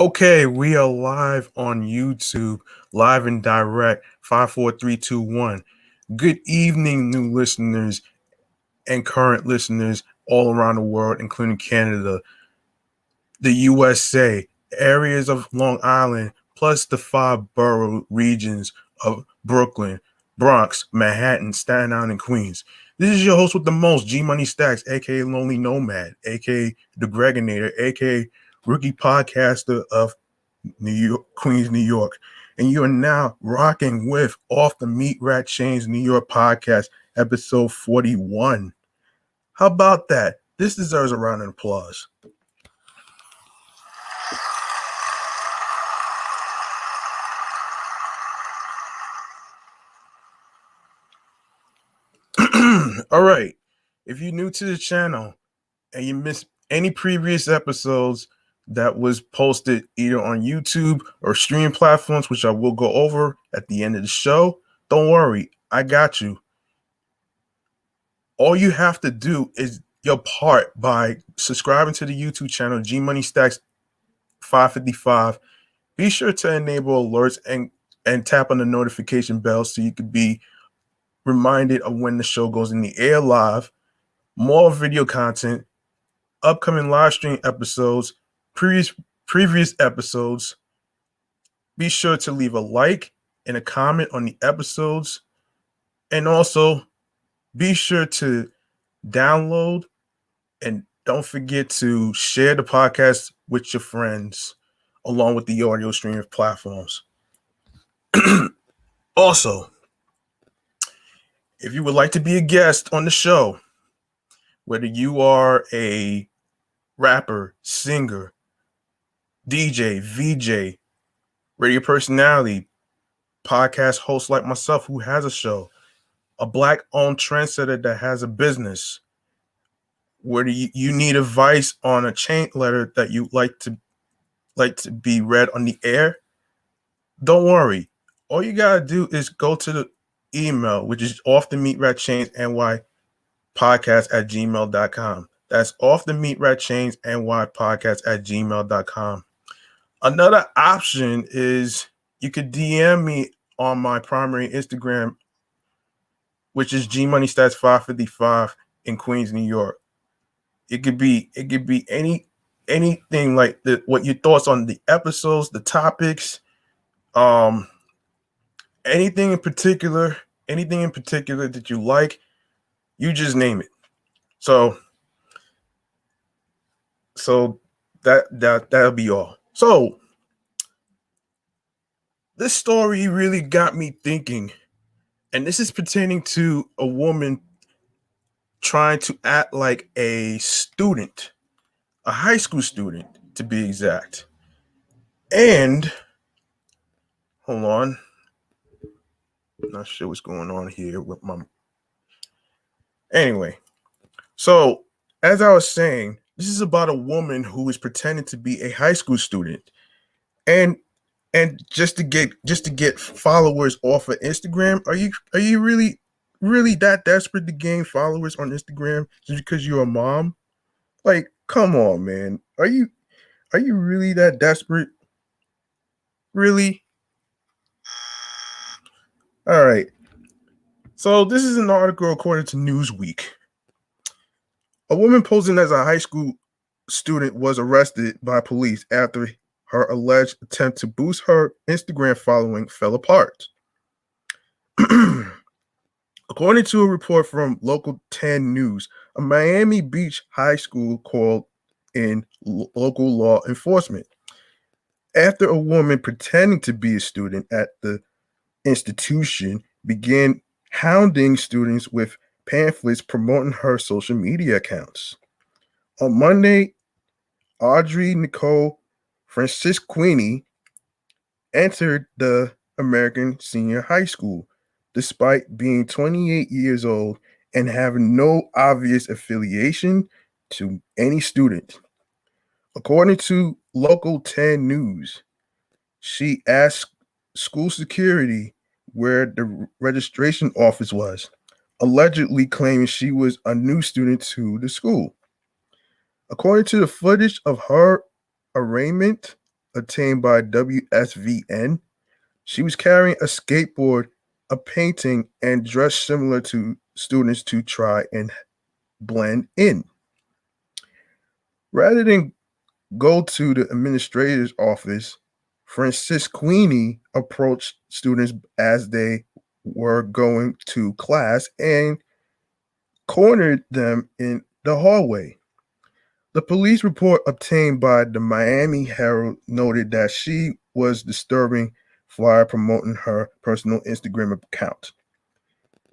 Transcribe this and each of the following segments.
Okay, we are live on YouTube, live and direct, 54321. Good evening, new listeners and current listeners all around the world, including Canada, the USA, areas of Long Island, plus the five borough regions of Brooklyn, Bronx, Manhattan, Staten Island, and Queens. This is your host with the most, G Money Stacks, aka Lonely Nomad, aka The Gregonator, aka Rookie Podcaster of New York, Queens, New York. And you are now rocking with Off the Meatrack Chainz New York podcast, episode 41. How about that? This deserves a round of applause. All right. If you're new to the channel and you missed any previous episodes that was posted either on YouTube or streaming platforms, which I will go over at the end of the show, don't worry. I got you. All you have to do is your part by subscribing to the YouTube channel G Money Stacks 555. Be sure to enable alerts and tap on the notification bell so you can be reminded of when the show goes in the air live, more video content, upcoming live stream episodes, previous episodes. Be sure to leave a like and a comment on the episodes, and also be sure to download and don't forget to share the podcast with your friends along with the audio streaming platforms. Also, if you would like to be a guest on the show, whether you are a rapper, singer, DJ, VJ, radio personality, podcast host like myself who has a show, a black-owned trendsetter that has a business, whether you need advice on a chain letter that you like to be read on the air, don't worry. All you gotta do is go to the email, which is off the Meatrack Chainz NY podcast at gmail.com. That's off the Meatrack Chainz NY podcast at gmail.com. Another option is you could DM me on my primary Instagram, which is G Money Stats 555 in Queens, New York. It could be anything like what your thoughts on the episodes, the topics, anything in particular that you like, you just name it. So that'll be all. So this story really got me thinking, and this is pertaining to a woman trying to act like a student, a high school student to be exact. And hold on, I'm not sure what's going on here with my. Anyway, so as I was saying, this is about a woman who is pretending to be a high school student, and just to get followers off of Instagram. Are you really that desperate to gain followers on Instagram just because you're a mom? Like, come on, man. Are you really that desperate? Really? All right. So this is an article according to Newsweek. A woman posing as a high school student was arrested by police after her alleged attempt to boost her Instagram following fell apart. According to a report from Local 10 News, a Miami Beach high school called in local law enforcement after a woman pretending to be a student at the institution began hounding students with pamphlets promoting her social media accounts. On Monday, Audrey Nicole Francisquini entered the American Senior High School despite being 28 years old and having no obvious affiliation to any student. According to Local 10 News, she asked school security where the registration office was, allegedly claiming she was a new student to the school. According to the footage of her arraignment, obtained by WSVN. She was carrying a skateboard, a painting, and dressed similar to students to try and blend in. Rather than go to the administrator's office, Francis Queenie approached students as they were going to class and cornered them in the hallway. The police report obtained by the Miami Herald noted that she was disturbing flyer promoting her personal Instagram account.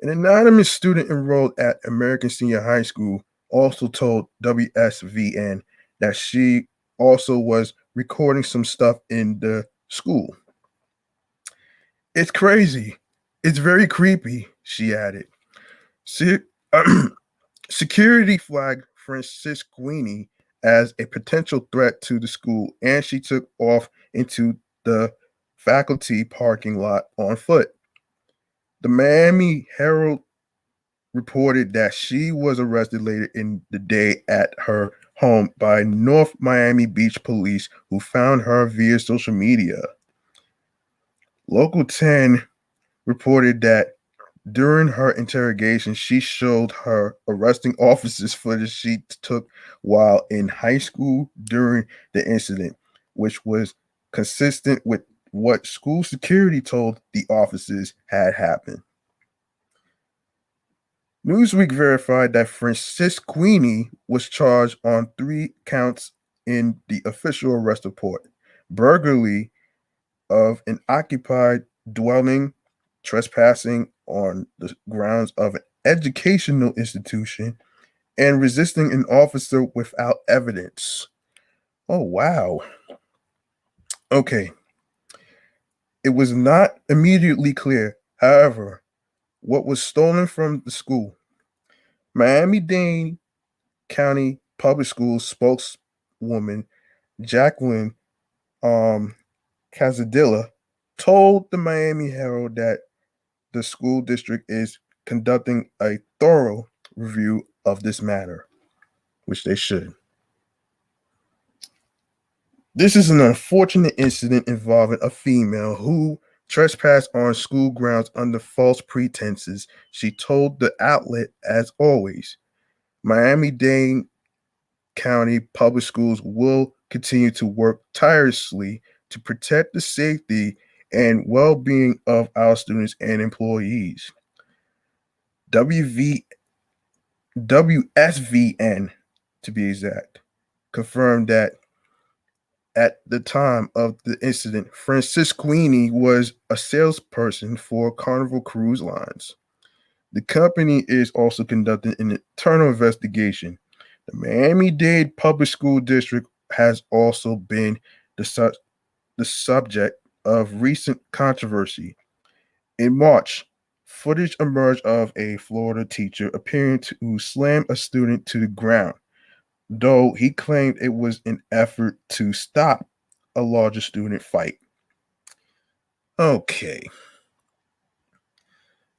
An anonymous student enrolled at American Senior High School also told WSVN that she also was recording some stuff in the school. It's crazy. It's very creepy, she added. Se- Security flagged Francis Queenie as a potential threat to the school, and she took off into the faculty parking lot on foot. The Miami Herald reported that she was arrested later in the day at her home by North Miami Beach police, who found her via social media. Local 10 reported that during her interrogation, she showed her arresting officers footage she took while in high school during the incident, which was consistent with what school security told the officers had happened. Newsweek verified that Francis Queenie was charged on 3 counts in the official arrest report: burglary of an occupied dwelling, trespassing on the grounds of an educational institution, and resisting an officer without evidence. Oh, wow. Okay. It was not immediately clear, however, what was stolen from the school. Miami-Dade County Public Schools spokeswoman Jacqueline Casadilla told the Miami Herald that the school district is conducting a thorough review of this matter, which they should. This is an unfortunate incident involving a female who trespassed on school grounds under false pretenses, she told the outlet. As always, Miami-Dade County Public Schools will continue to work tirelessly to protect the safety and well-being of our students and employees. WSVN, to be exact, confirmed that at the time of the incident, Francis Queenie was a salesperson for Carnival Cruise Lines. The company is also conducting an internal investigation. The Miami-Dade Public School District has also been the subject of recent controversy. In March, footage emerged of a Florida teacher appearing to slam a student to the ground, though he claimed it was an effort to stop a larger student fight. Okay.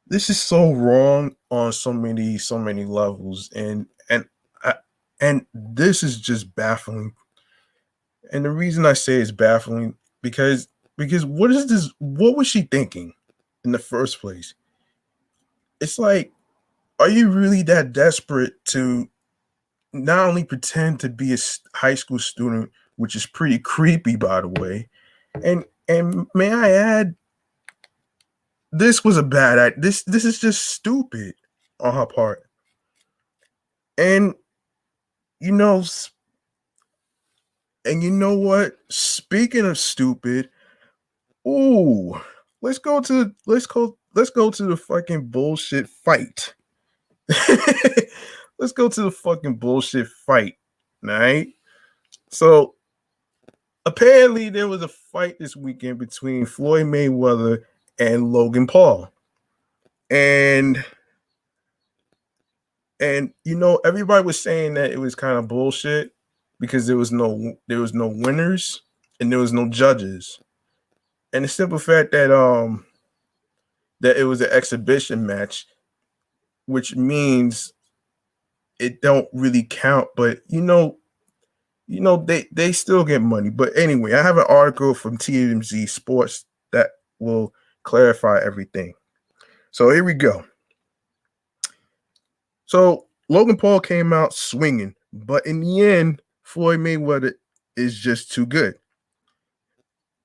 This is so wrong on so many levels, and this is just baffling. And the reason I say it's baffling because what is this? What was she thinking in the first place? It's like, are you really that desperate to not only pretend to be a high school student, which is pretty creepy, by the way, and may I add, this was a bad this is just stupid on her part. And you know, and you know what? Speaking of stupid, ooh, let's go to the fucking bullshit fight. Let's go to the fucking bullshit fight. All right. So apparently there was a fight this weekend between Floyd Mayweather and Logan Paul. And everybody was saying that it was kind of bullshit because there was no winners and there was no judges. And the simple fact that it was an exhibition match, which means it don't really count. But they still get money. But anyway, I have an article from TMZ Sports that will clarify everything. So here we go. So Logan Paul came out swinging, but in the end, Floyd Mayweather is just too good.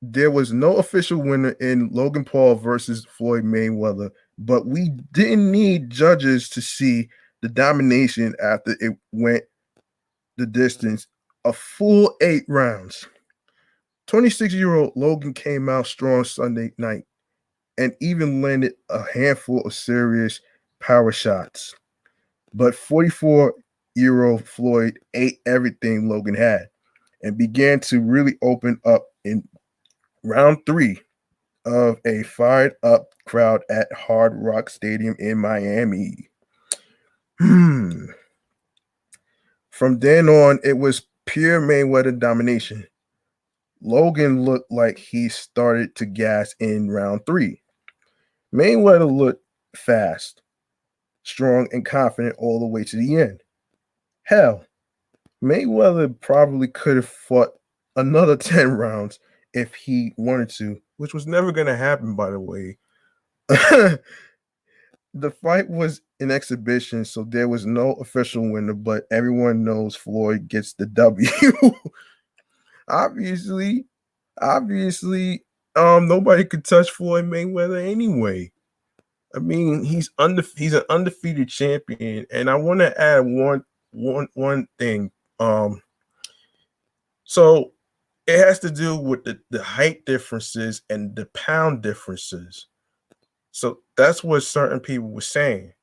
There was no official winner in Logan Paul versus Floyd Mayweather, but we didn't need judges to see the domination after it went the distance, a full 8 rounds. 26-year-old Logan came out strong Sunday night and even landed a handful of serious power shots. But 44-year-old Floyd ate everything Logan had and began to really open up in round 3 of a fired up crowd at Hard Rock Stadium in Miami. From then on, it was pure Mayweather domination. Logan looked like he started to gas in round 3. Mayweather looked fast, strong, and confident all the way to the end. Hell, Mayweather probably could have fought another 10 rounds if he wanted to, which was never going to happen, by the way. The fight was an exhibition, so there was no official winner, but everyone knows Floyd gets the W. Obviously, nobody could touch Floyd Mayweather anyway. I mean, he's an undefeated champion, and I want to add one thing. So it has to do with the height differences and the pound differences. So that's what certain people were saying.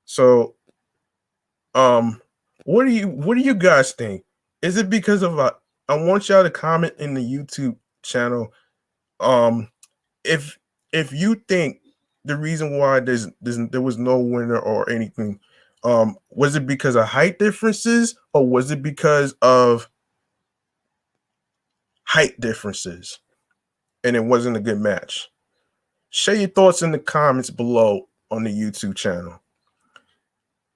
So, what do you guys think? Is it because of I want y'all to comment in the YouTube channel. If you think the reason why there was no winner or anything, was it because of height differences or was it because of height differences and it wasn't a good match? Share your thoughts in the comments below on the YouTube channel.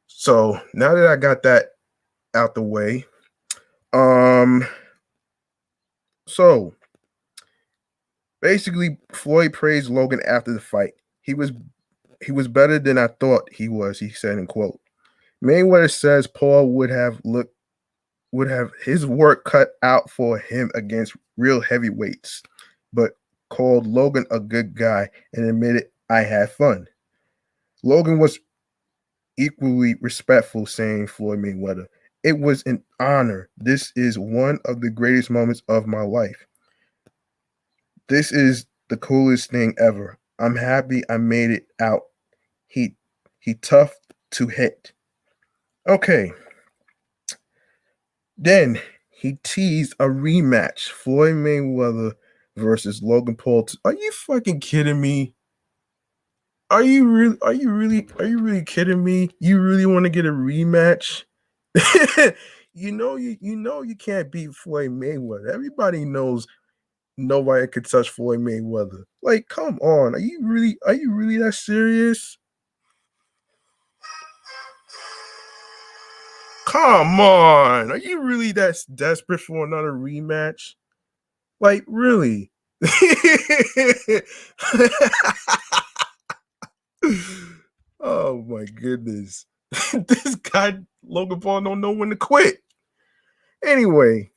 So now that I got that out the way, so basically Floyd praised Logan after the fight. He was better than I thought he was, he said in quote. Mayweather says Paul would have his work cut out for him against real heavyweights, but called Logan a good guy and admitted I had fun. Logan was equally respectful, saying Floyd Mayweather, "It was an honor. This is one of the greatest moments of my life. This is the coolest thing ever. I'm happy I made it out. He tough to hit." Okay. Then he teased a rematch, Floyd Mayweather versus Logan Paul. Are you fucking kidding me? Are you really kidding me? You really want to get a rematch? you can't beat Floyd Mayweather. Everybody knows nobody could touch Floyd Mayweather. Like, come on. Are you really that serious? Come on. Are you really that desperate for another rematch? Like, really? Oh my goodness. This guy, Logan Paul, don't know when to quit. Anyway,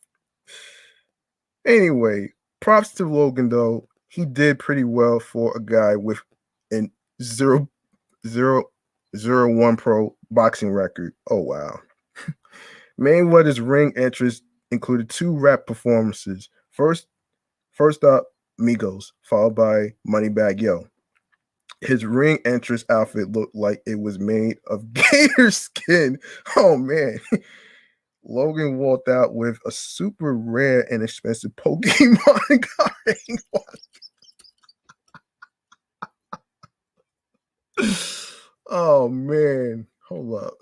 props to Logan though. He did pretty well for a guy with an 0-0-0-1 pro boxing record. Oh wow. Mayweather's ring entrance included 2 rap performances. First up, Migos, followed by Moneybagg Yo. His ring entrance outfit looked like it was made of gator skin. Oh man. Logan walked out with a super rare and expensive Pokemon card. Oh man. Hold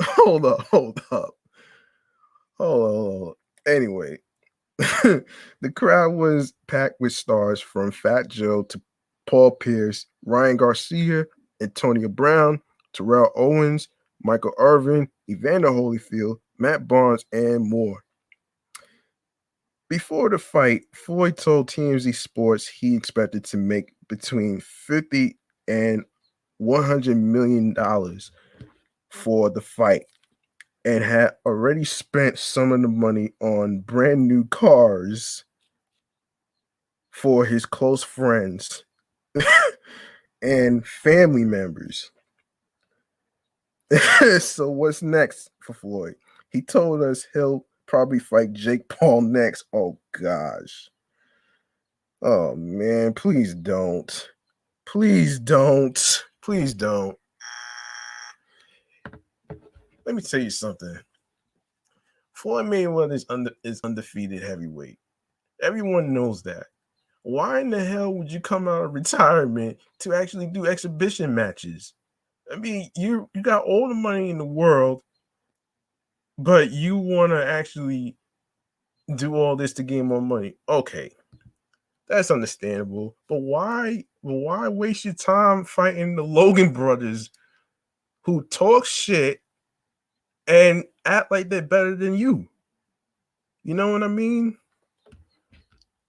up. Anyway, the crowd was packed with stars from Fat Joe to Paul Pierce, Ryan Garcia, Antonio Brown, Terrell Owens, Michael Irvin, Evander Holyfield, Matt Barnes, and more. Before the fight, Floyd told TMZ Sports he expected to make between 50 and $100 million for the fight and had already spent some of the money on brand new cars for his close friends and family members. So what's next for Floyd? He told us he'll probably fight Jake Paul next. Oh gosh. Oh man, please don't. Please don't. Please don't. Let me tell you something. Floyd Mayweather is undefeated heavyweight. Everyone knows that. Why in the hell would you come out of retirement to actually do exhibition matches? I mean, you got all the money in the world, but you want to actually do all this to gain more money. Okay, that's understandable. But why waste your time fighting the Logan brothers who talk shit and act like they're better than you? You know what I mean?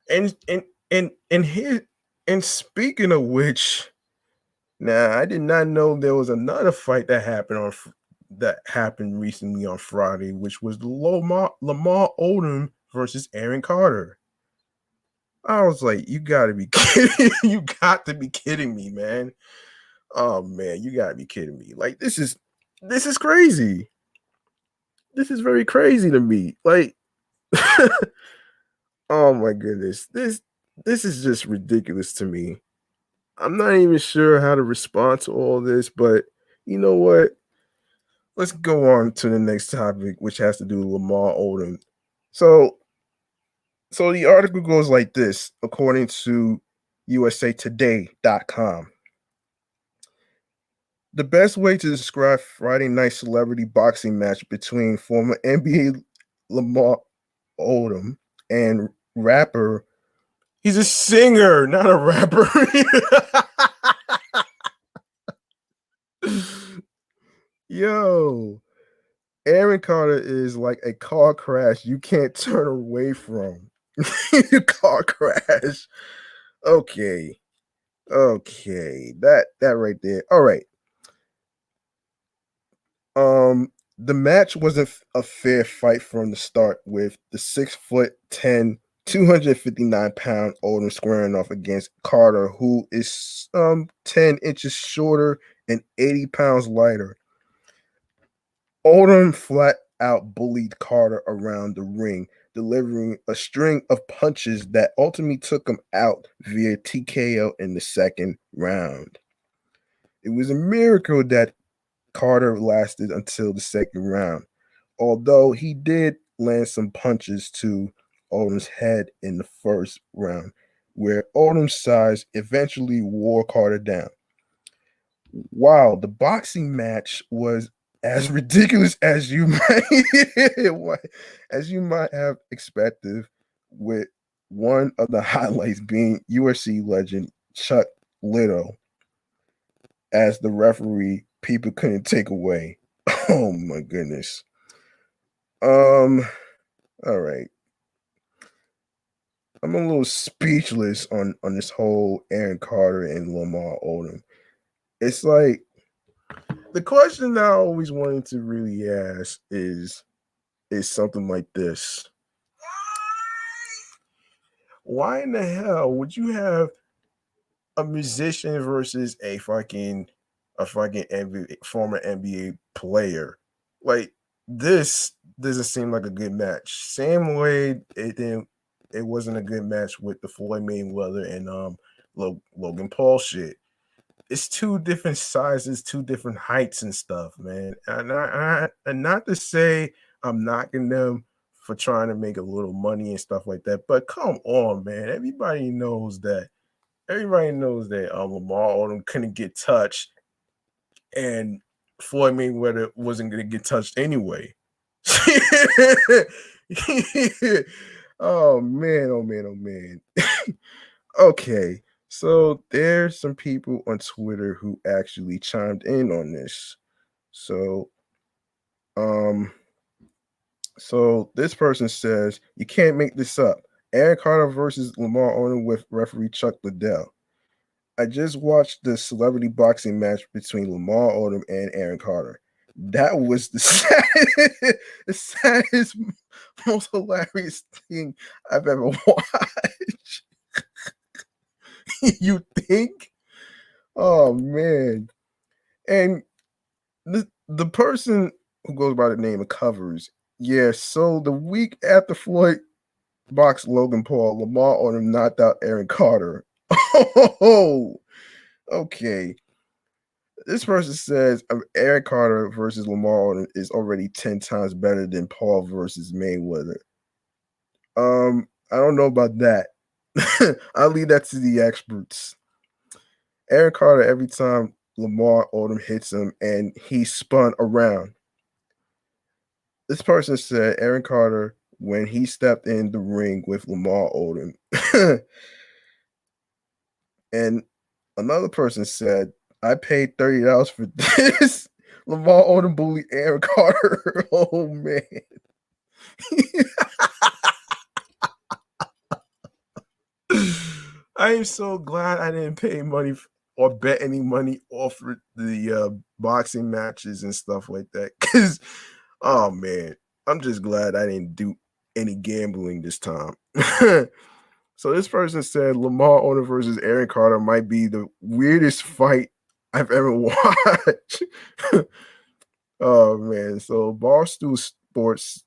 And here, and speaking of which, now I did not know there was another fight that happened recently on Friday, which was the Lamar Odom versus Aaron Carter. I was like, you gotta be kidding. You got to be kidding me, man. Oh man, you gotta be kidding me. Like this is crazy. This is very crazy to me. Like oh my goodness. This is just ridiculous to me. I'm not even sure how to respond to all this, but you know what? Let's go on to the next topic, which has to do with Lamar Odom. So the article goes like this, according to usatoday.com. The best way to describe Friday night celebrity boxing match between former NBA Lamar Odom and rapper. He's a singer, not a rapper. Yo, Aaron Carter is like a car crash you can't turn away from. Car crash. Okay. Okay. That right there. All right. The match wasn't a fair fight from the start with the 6'10", 259-pound Odom squaring off against Carter, who is 10 inches shorter and 80 pounds lighter. Odom flat out bullied Carter around the ring, delivering a string of punches that ultimately took him out via TKO in the second round. It was a miracle that Carter lasted until the second round, although he did land some punches to Odom's head in the first round, where Odom's size eventually wore Carter down. Wow, the boxing match was as ridiculous as you might have expected, with one of the highlights being UFC legend Chuck Liddell as the referee. People couldn't take away. Oh my goodness. All right. I'm a little speechless on this whole Aaron Carter and Lamar Odom. It's like the question that I always wanted to really ask is something like this. Why in the hell would you have a musician versus a fucking former NBA player? Like this doesn't seem like a good match. Same way it wasn't a good match with the Floyd Mayweather and Logan Paul shit. It's two different sizes, two different heights and stuff, man. And not to say I'm knocking them for trying to make a little money and stuff like that, but come on, man. Everybody knows that. Lamar Odom couldn't get touched, and Floyd Mayweather wasn't going to get touched anyway. Oh man! Oh man! Oh man! Okay. So there's some people on Twitter who actually chimed in on this. So so this person says, you can't make this up. Aaron Carter versus Lamar Odom with referee Chuck Liddell. I just watched the celebrity boxing match between Lamar Odom and Aaron Carter. That was the saddest, most hilarious thing I've ever watched. You think? Oh man! And the person who goes by the name of Covers, yeah. So the week after Floyd boxed Logan Paul, Lamar Odom knocked out Aaron Carter. Oh, okay. This person says Aaron Carter versus Lamar Odom is already 10 times better than Paul versus Mayweather. I don't know about that. I'll leave that to the experts. Aaron Carter, every time Lamar Odom hits him and he spun around. This person said Aaron Carter, when he stepped in the ring with Lamar Odom. And another person said, I paid $30 for this. Lamar Odom bullied Aaron Carter. Oh man. I am so glad I didn't pay money or bet any money off the boxing matches and stuff like that. Because, oh man, I'm just glad I didn't do any gambling this time. So this person said Lamar Odom versus Aaron Carter might be the weirdest fight I've ever watched. Oh man. So Barstool Sports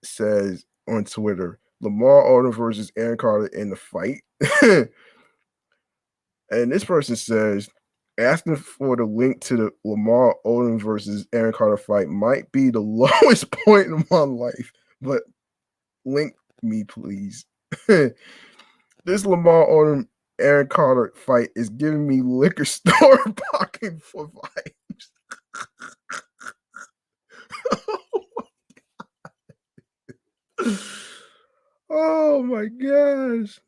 says on Twitter, Lamar Odom versus Aaron Carter in the fight. And this person says, asking for the link to the Lamar Odom versus Aaron Carter fight might be the lowest point in my life, but link me, please. This Lamar Odom Aaron Carter fight is giving me liquor store pocket for vibes. Oh my gosh.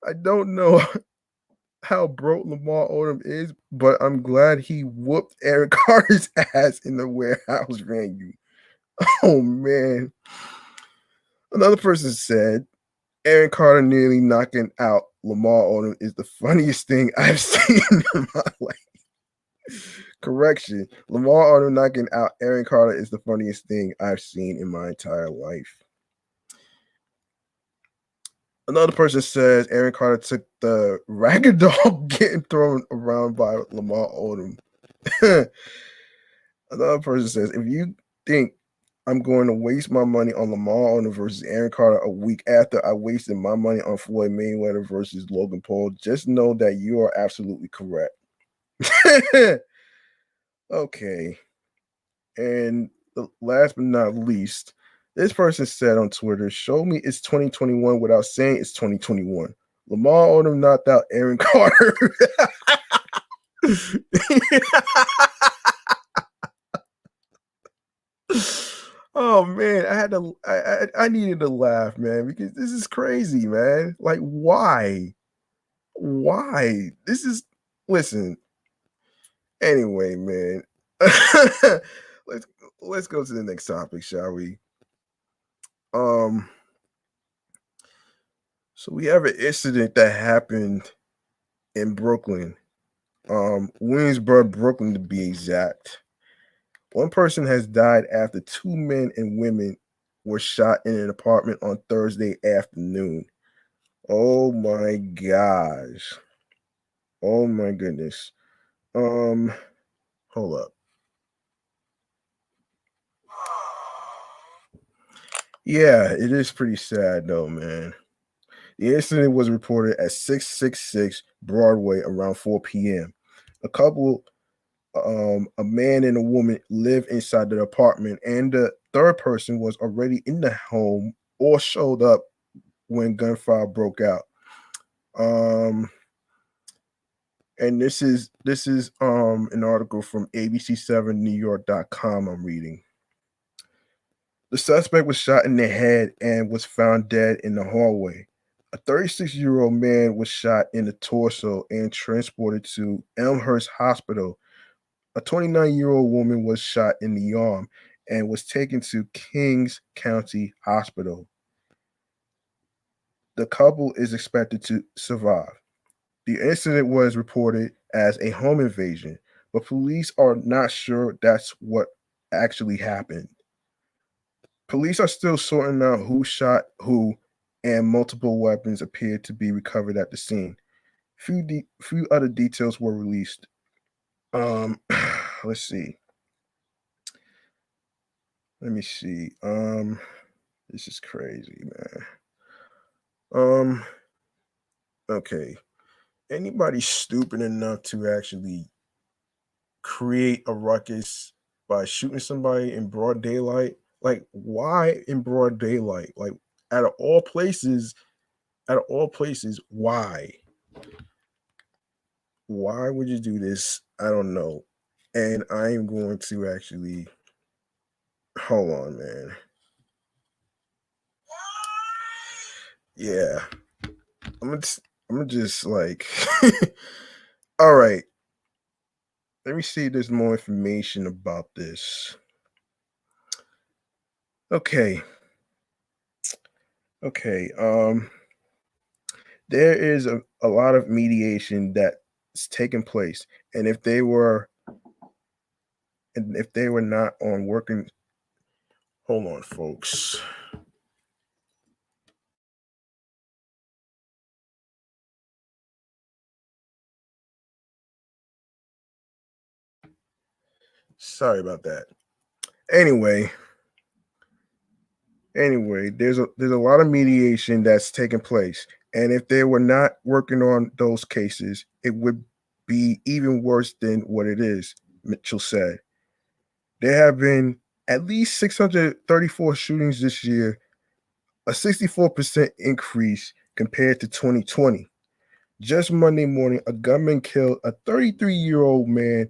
I don't know how broke Lamar Odom is, but I'm glad he whooped Aaron Carter's ass in the warehouse venue. Oh man. Another person said Aaron Carter nearly knocking out Lamar Odom is the funniest thing I've seen in my life. Correction. Lamar Odom knocking out Aaron Carter is the funniest thing I've seen in my entire life. Another person says Aaron Carter took the ragged dog getting thrown around by Lamar Odom. Another person says, if you think I'm going to waste my money on Lamar Odom versus Aaron Carter a week after I wasted my money on Floyd Mayweather versus Logan Paul, just know that you are absolutely correct. Okay. And last but not least, this person said on Twitter, show me it's 2021 without saying it's 2021. Lamar Odom knocked out Aaron Carter. Oh man, I needed to laugh, man, because this is crazy, man. Like, why? Why? This is listen. Anyway, man. let's let's go to the next topic, shall we? So we have an incident that happened in Brooklyn. Williamsburg, Brooklyn to be exact. One person has died after two men and women were shot in an apartment on Thursday afternoon. Oh my gosh. Oh my goodness. Hold up. Yeah, it is pretty sad though, man. The incident was reported at 666 Broadway around 4 p.m. A couple, a man and a woman lived inside the apartment, and the third person was already in the home or showed up when gunfire broke out. And this is an article from ABC7NewYork.com I'm reading. The suspect was shot in the head and was found dead in the hallway. A 36-year-old man was shot in the torso and transported to Elmhurst Hospital. A 29-year-old woman was shot in the arm and was taken to Kings County Hospital. The couple is expected to survive. The incident was reported as a home invasion, but police are not sure that's what actually happened. Police are still sorting out who shot who, and multiple weapons appeared to be recovered at the scene. Few other details were released. Um, let's see. Let me see. This is crazy, man. Okay. Anybody stupid enough to actually create a ruckus by shooting somebody in broad daylight? Like, why in broad daylight? Like, out of all places, why? Why would you do this? I don't know. And I am going to actually hold on, man. Yeah. I'm gonna just like all right. Let me see if there's more information about this. Okay. Okay. There is a lot of mediation that's taking place. And if they were not on working, hold on, folks. Sorry about that. Anyway, there's a lot of mediation that's taking place, and if they were not working on those cases, it would be even worse than what it is. Mitchell said there have been at least 634 shootings this year, a 64% increase compared to 2020. Just Monday morning, a gunman killed a 33-year-old man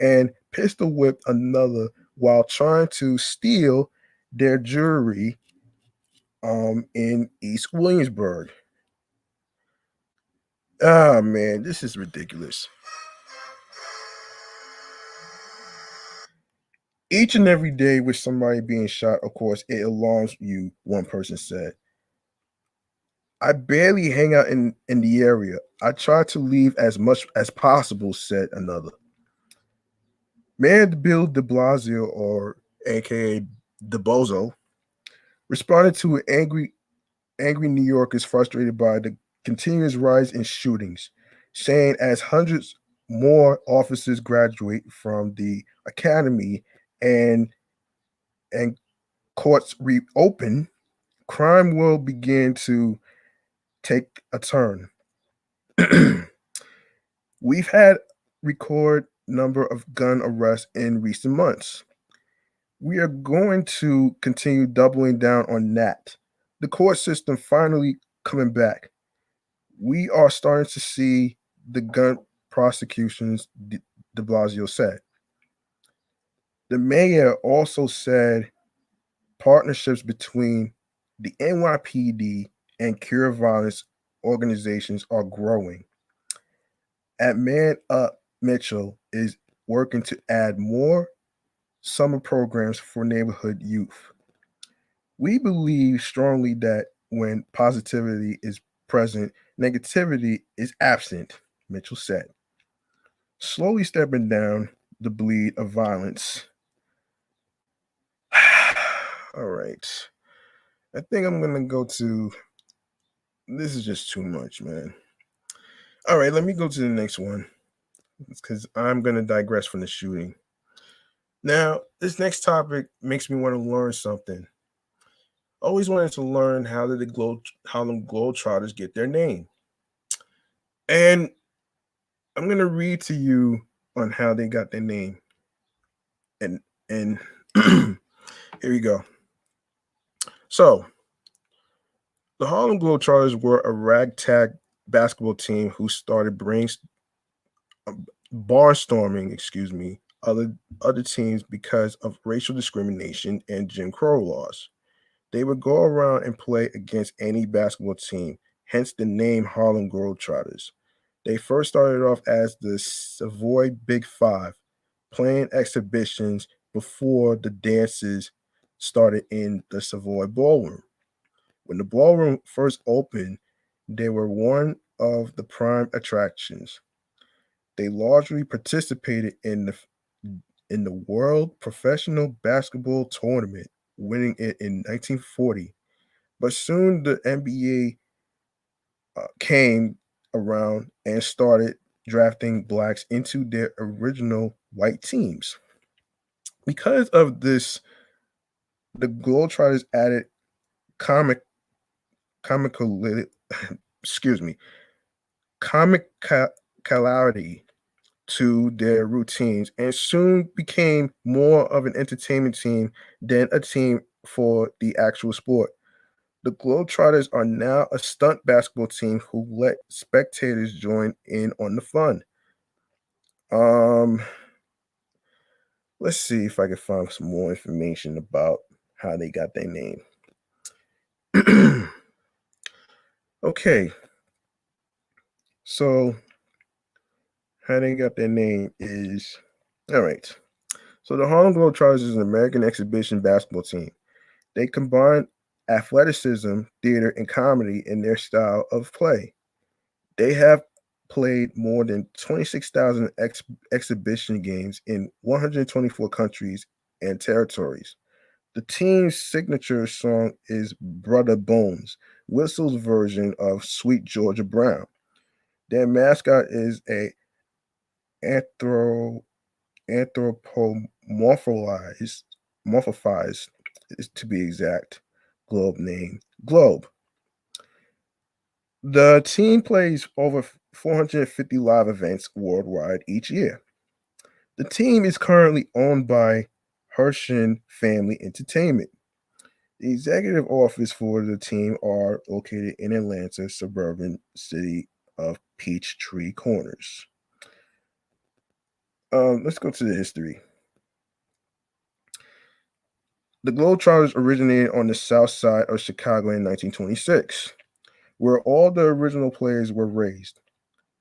and pistol whipped another while trying to steal their jewelry in East Williamsburg. Ah man, this is ridiculous. Each and every day with somebody being shot, of course, it alarms you, one person said. I barely hang out in the area. I try to leave as much as possible, said another. Mayor Bill de Blasio, or aka De Bozo, responded to an angry New Yorkers frustrated by the continuous rise in shootings, saying as hundreds more officers graduate from the academy and and courts reopen, crime will begin to take a turn. We've had record number of gun arrests in recent months. We are going to continue doubling down on that. The court system finally coming back. We are starting to see the gun prosecutions, de Blasio said. The mayor also said partnerships between the NYPD and Cure Violence organizations are growing. At Man Up, Mitchell is working to add more summer programs for neighborhood youth. We believe strongly that when positivity is present, negativity is absent, Mitchell said. Slowly stepping down the bleed of violence. All right. I think I'm going to go to. This is just too much, man. All right, let me go to the next one because I'm going to digress from the shooting. Now, this next topic makes me want to learn something. Always wanted to learn how did the Harlem Globetrotters get their name. And I'm going to read to you on how they got their name. And here we go. So, the Harlem Globetrotters were a ragtag basketball team who started barnstorming, other teams because of racial discrimination and Jim Crow laws. They would go around and play against any basketball team, hence the name Harlem Globetrotters. They first started off as the Savoy Big Five, playing exhibitions before the dances started in the Savoy Ballroom. When the ballroom first opened, they were one of the prime attractions. They largely participated in the World Professional Basketball Tournament, winning it in 1940. But soon the NBA came around and started drafting blacks into their original white teams. Because of this, the Globetrotters added comic comical excuse me comicality to their routines and soon became more of an entertainment team than a team for the actual sport. The Globetrotters are now a stunt basketball team who let spectators join in on the fun. Um, let's see if I can find some more information about how they got their name. Okay, so how they got their name is all right. So the Harlem Globetrotters is an American exhibition basketball team. They combine athleticism, theater, and comedy in their style of play. They have played more than 26,000 exhibition games in 124 countries and territories. The team's signature song is Brother Bones, Whistle's version of Sweet Georgia Brown. Their mascot is a anthro, anthropomorphized, morphized, is to be exact, globe name, Globe. The team plays over 450 live events worldwide each year. The team is currently owned by Hershin Family Entertainment. The executive office for the team are located in Atlanta, suburban city of Peachtree Corners. Let's go to the history. The Globetrotters originated on the south side of Chicago in 1926, where all the original players were raised.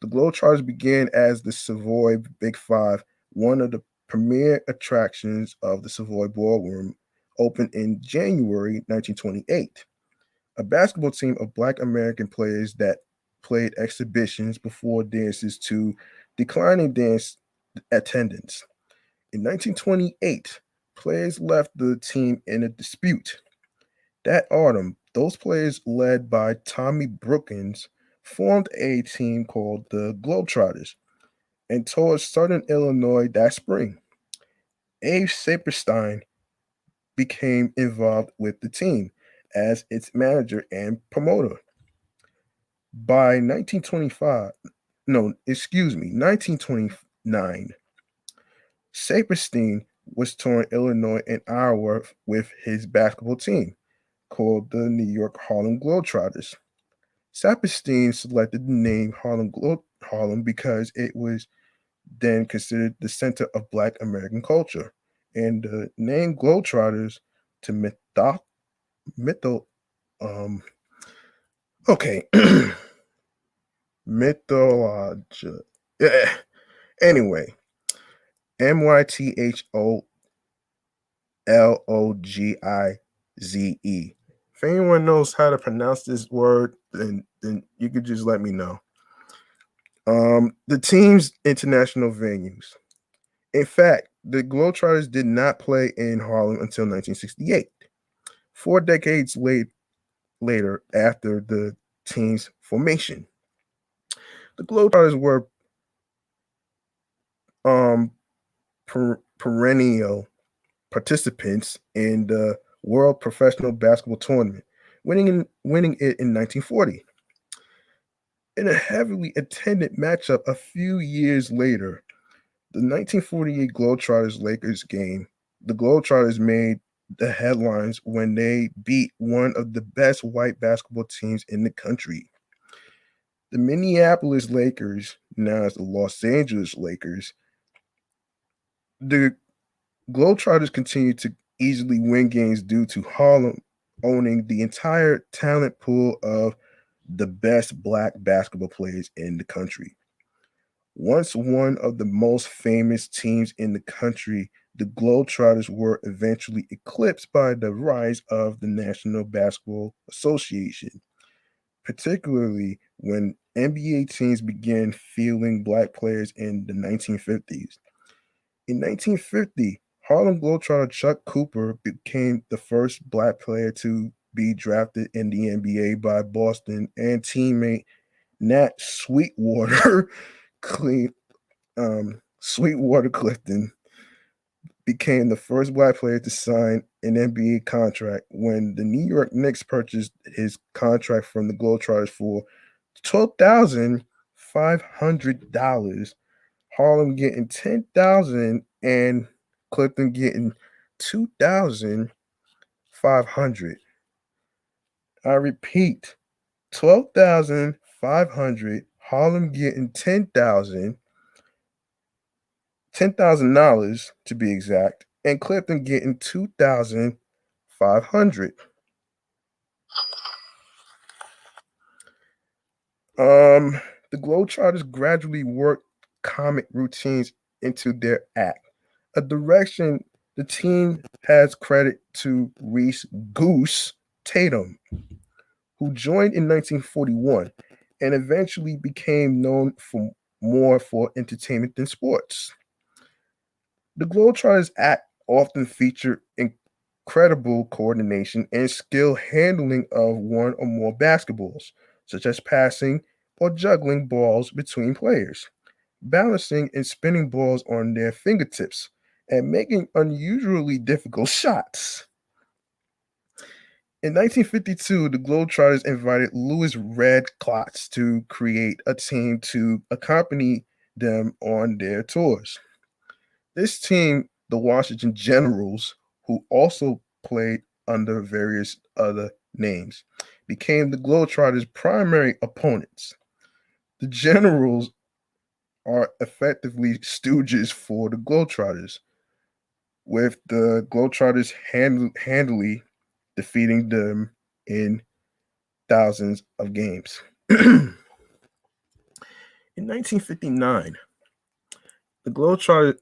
The Globetrotters began as the Savoy Big Five, one of the premier attractions of the Savoy Ballroom, opened in January 1928. A basketball team of Black American players that played exhibitions before dances to declining dance attendance. In 1928, players left the team in a dispute. That autumn, those players, led by Tommy Brookins, formed a team called the Globetrotters and toured Southern Illinois that spring. Abe Saperstein became involved with the team as its manager and promoter. By 1925, no, excuse me, 1929, Saperstein was touring Illinois and Iowa with his basketball team called the New York Harlem Globetrotters. Saperstein selected the name Harlem because it was then considered the center of Black American culture, and the name Globetrotters to mytho um okay mythology. Yeah. Anyway, Mythologize. If anyone knows how to pronounce this word, then you could just let me know. The team's international venues. In fact, the Globetrotters did not play in Harlem until 1968, 4 decades later after the team's formation. The Globetrotters were perennial participants in the World Professional Basketball Tournament, winning it in 1940. In a heavily attended matchup a few years later, the 1948 Globetrotters Lakers game, the Globetrotters made the headlines when they beat one of the best white basketball teams in the country. The Minneapolis Lakers, now as the Los Angeles Lakers, the Globetrotters continued to easily win games due to Harlem owning the entire talent pool of the best Black basketball players in the country. Once one of the most famous teams in the country, the Globetrotters were eventually eclipsed by the rise of the National Basketball Association, particularly when NBA teams began fielding black players in the 1950s. In 1950, Harlem Globetrotter Chuck Cooper became the first black player to be drafted in the NBA by Boston, and teammate Nat Clean, Sweetwater Clifton became the first black player to sign an NBA contract when the New York Knicks purchased his contract from the Globetrotters for $12,500. Harlem getting 10,000 and Clifton getting 2,500. I repeat, 12,500. Harlem getting $10,000 to be exact, and Clifton getting 2,500. The Globetrotters gradually worked comic routines into their act, a direction the team has credit to Reese Goose Tatum, who joined in 1941 and eventually became known for more for entertainment than sports. The Globetrotters act often featured incredible coordination and skill handling of one or more basketballs, such as passing or juggling balls between players, balancing and spinning balls on their fingertips, and making unusually difficult shots. In 1952, the Globetrotters invited Louis Red Klotz to create a team to accompany them on their tours. This team, the Washington Generals, who also played under various other names, became the Globetrotters' primary opponents. The Generals are effectively stooges for the Globetrotters, with the Globetrotters handily defeating them in thousands of games. In 1959, the Globetrotters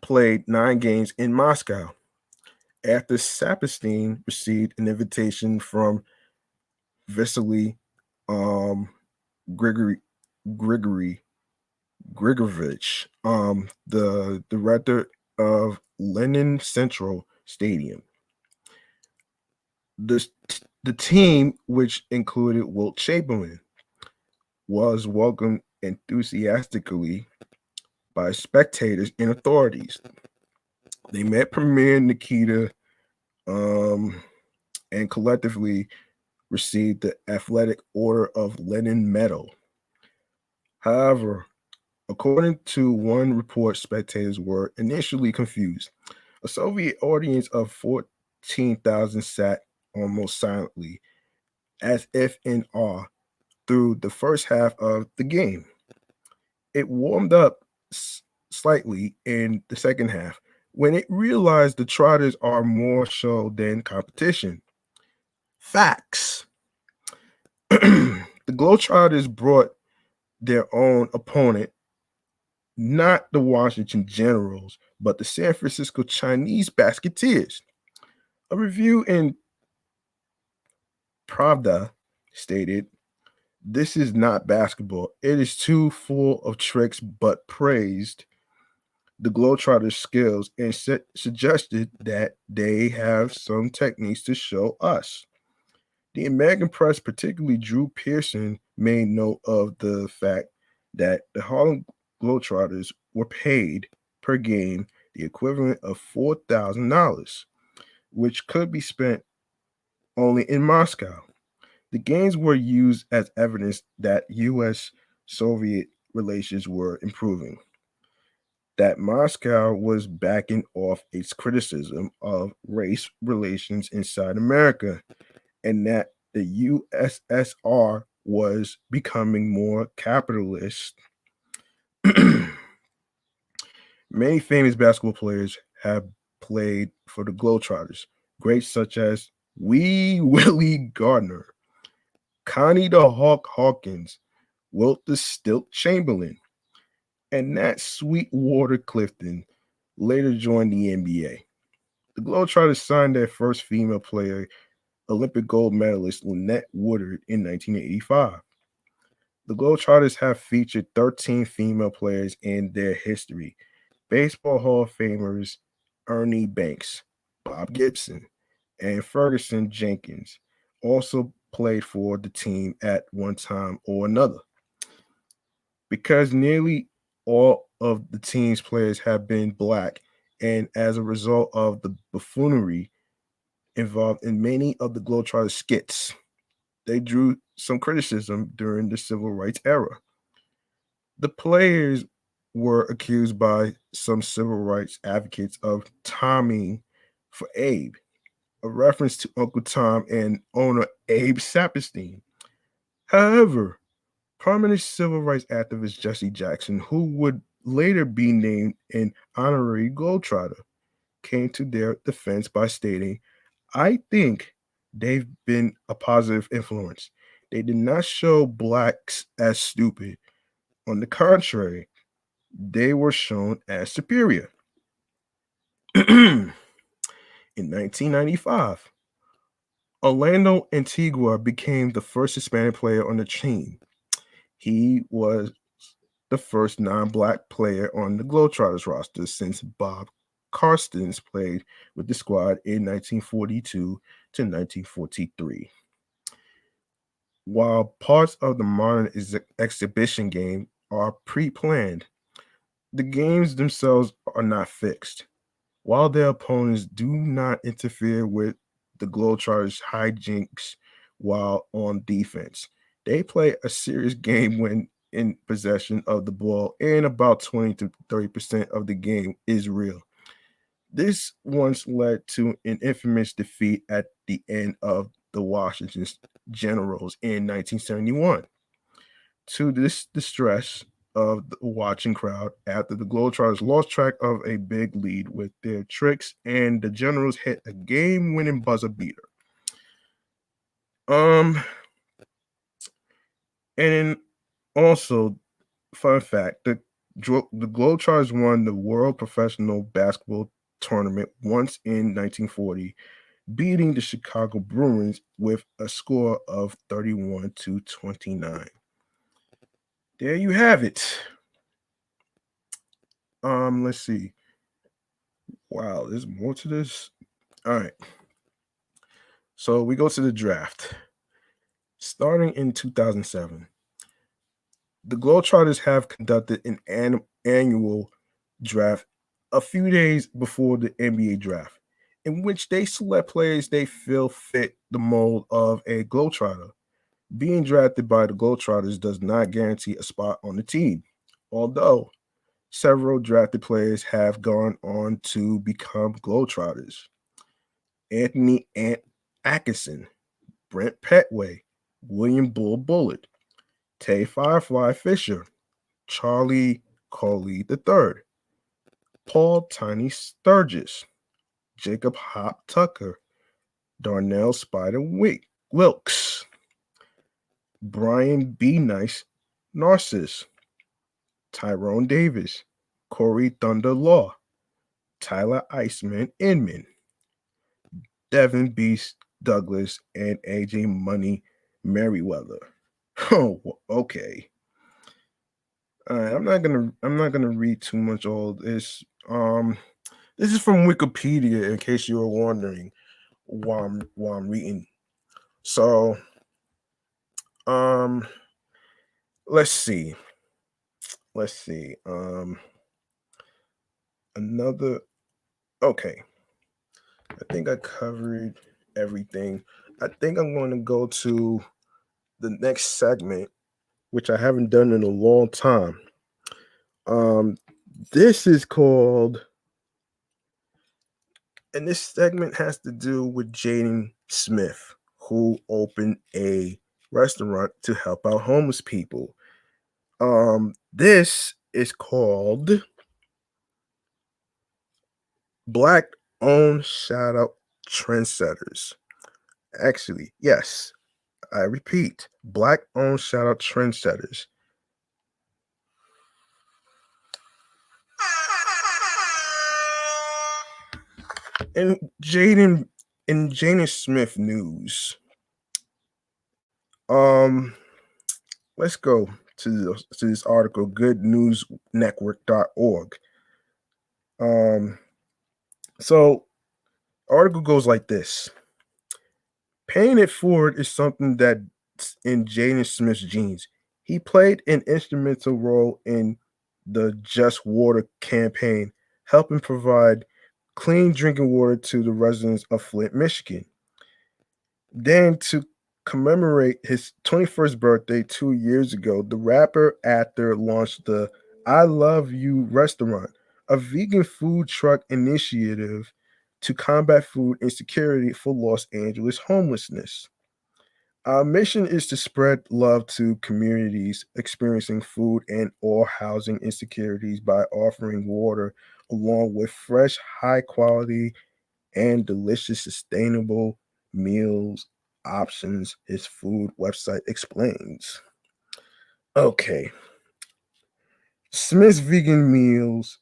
played 9 games in Moscow after Saperstein received an invitation from Vasily Grigory Grigorovich, the director of Lenin Central Stadium. The team, which included Wilt Chamberlain, was welcomed enthusiastically by spectators and authorities. They met Premier Nikita and collectively received the Athletic Order of Lenin Medal. However, according to one report, spectators were initially confused. A Soviet audience of 14,000 sat almost silently, as if in awe, through the first half of the game. It warmed up slightly in the second half when it realized the Trotters are more show than competition. Facts. The Globetrotters brought their own opponent, not the Washington Generals, but the San Francisco Chinese Basketeers. A review in Pravda stated, "This is not basketball. It is too full of tricks," but praised the Globetrotters' skills and suggested that they have some techniques to show us. The American press, particularly Drew Pearson, made note of the fact that the Harlem Globetrotters were paid per game the equivalent of $4,000, which could be spent only in Moscow. The games were used as evidence that U.S.-Soviet relations were improving, that Moscow was backing off its criticism of race relations inside America, and that the USSR was becoming more capitalist. Many famous basketball players have played for the Globetrotters, greats such as Wee Willie Gardner, Connie the Hawk Hawkins, Wilt the Stilt Chamberlain, and Nat Sweetwater Clifton later joined the NBA. The Globetrotters signed their first female player, Olympic gold medalist Lynette Woodard, in 1985. The Globetrotters have featured 13 female players in their history. Baseball Hall of Famers Ernie Banks, Bob Gibson, and Ferguson Jenkins also played for the team at one time or another. Because nearly all of the team's players have been black, and as a result of the buffoonery involved in many of the Globetrotters skits, they drew some criticism during the civil rights era. The players were accused by some civil rights advocates of Tommying for Abe, a reference to Uncle Tom and owner Abe Saperstein. However, prominent civil rights activist Jesse Jackson, who would later be named an honorary Globetrotter, came to their defense by stating, I think they've been a positive influence. They did not show blacks as stupid. On the contrary, they were shown as superior. In 1995, Orlando Antigua became the first Hispanic player on the team. He was the first non-black player on the Globetrotters roster since Bob Carstens played with the squad in 1942 to 1943. While parts of the modern exhibition game are pre-planned, the games themselves are not fixed. While their opponents do not interfere with the Globetrotters' hijinks while on defense, they play a serious game when in possession of the ball, and about 20 to 30% of the game is real. This once led to an infamous defeat at the end of the Washington Generals in 1971. To this distress of the watching crowd after the Globetrotters lost track of a big lead with their tricks and the Generals hit a game-winning buzzer beater. And then also, fun fact, the Globetrotters won the World Professional Basketball Tournament once in 1940, beating the Chicago Bruins with a score of 31 to 29. There you have it. Let's see. Wow, there's more to this. All right. So we go to the draft. Starting in 2007, the Globetrotters have conducted an annual draft a few days before the NBA draft, in which they select players they feel fit the mold of a Globetrotter. Being drafted by the Globetrotters does not guarantee a spot on the team, although several drafted players have gone on to become Globetrotters. Anthony Atkinson, Brent Petway, William Bull Bullitt, Tay Firefly Fisher, Charlie Coley III, Paul Tiny Sturgis, Jacob Hop Tucker, Darnell Spider Wilkes, Brian B. Nice Narcissus, Tyrone Davis, Corey Thunder Law, Tyler Iceman Inman, Devin B. Douglas, and AJ Money Merriweather. Oh, okay. I'm not gonna read too much of all this. This is from Wikipedia, in case you were wondering why I'm reading. So, let's see. Another. Okay, I think I covered everything. I think I'm going to go to the next segment, which I haven't done in a long time. This is called, and this segment has to do with Jaden Smith, who opened a restaurant to help out homeless people. This is called Black Owned Shout Out Trendsetters. Actually, yes, I repeat, Black Owned Shout Out Trendsetters. And Jaden Smith news. Um, let's go to this article, goodnewsnetwork.org. So article goes like this. Paying it forward is something that's in Jaden Smith's genes. He played an instrumental role in the Just Water campaign, helping provide clean drinking water to the residents of Flint, Michigan. Then, to commemorate his 21st birthday 2 years ago, the rapper actor launched the I Love You restaurant, a vegan food truck initiative to combat food insecurity for Los Angeles homelessness. Our mission is to spread love to communities experiencing food and or housing insecurities by offering water along with fresh, high quality, and delicious, sustainable meals options, his food website explains. Okay. Smith's vegan meals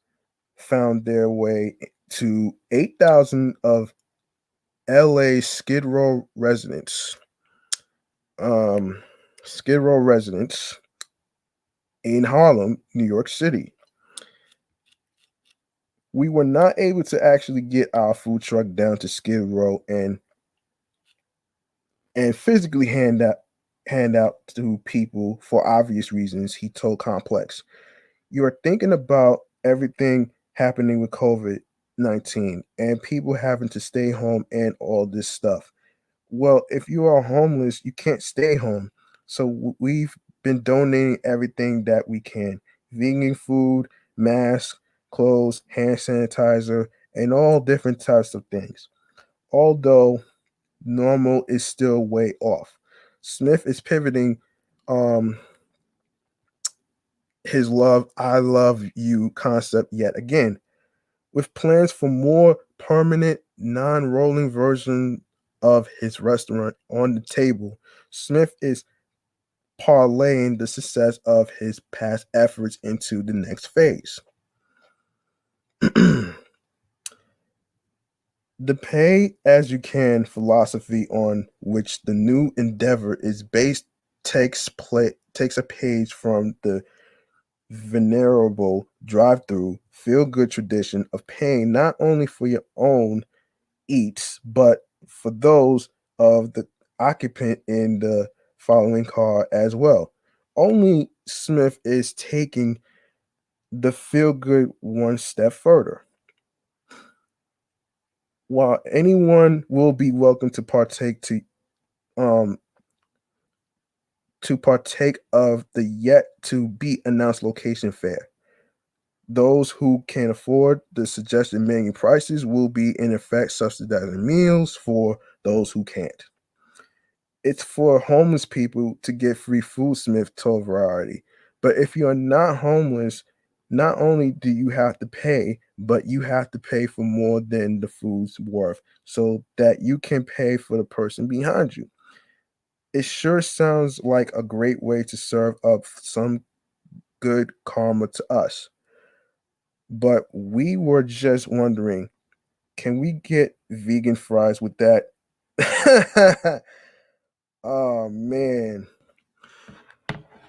found their way to 8,000 of LA Um, Skid Row residents in Harlem, New York City. We were not able to actually get our food truck down to Skid Row and physically hand out to people for obvious reasons, he told Complex. You are thinking about everything happening with COVID-19 and people having to stay home and all this stuff. Well, if you are homeless, you can't stay home. So we've been donating everything that we can: vegan food, masks, clothes, hand sanitizer, and all different types of things. Although normal is still way off. Smith is pivoting um his I love you concept yet again, with plans for more permanent, non-rolling version of his restaurant on the table. Smith is parlaying the success of his past efforts into the next phase. The pay as you can philosophy on which the new endeavor is based takes a page from the venerable drive-through feel-good tradition of paying not only for your own eats, but for those of the occupant in the following car as well. Only Smith is taking the feel-good one step further. While anyone will be welcome um to partake of the yet to be announced location fare. Those who can afford the suggested menu prices will be in effect subsidizing meals for those who can't. It's for homeless people to get free food, Smith told Variety. But if you're not homeless, not only do you have to pay, but you have to pay for more than the food's worth so that you can pay for the person behind you. It sure sounds like a great way to serve up some good karma to us. But we were just wondering, can we get vegan fries with that? Oh man.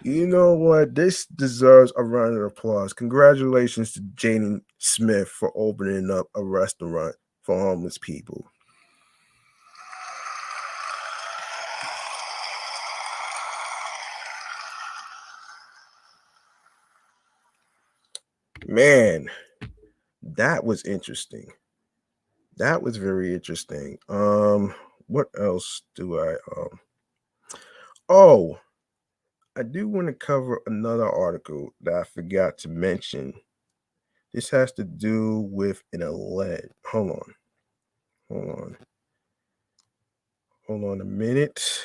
You know what? This deserves a round of applause. Congratulations to Jaden Smith for opening up a restaurant for homeless people. Man, that was interesting. That was very interesting. What else do I Oh, I do want to cover another article that I forgot to mention. This has to do with an alleged. Hold on, hold on a minute.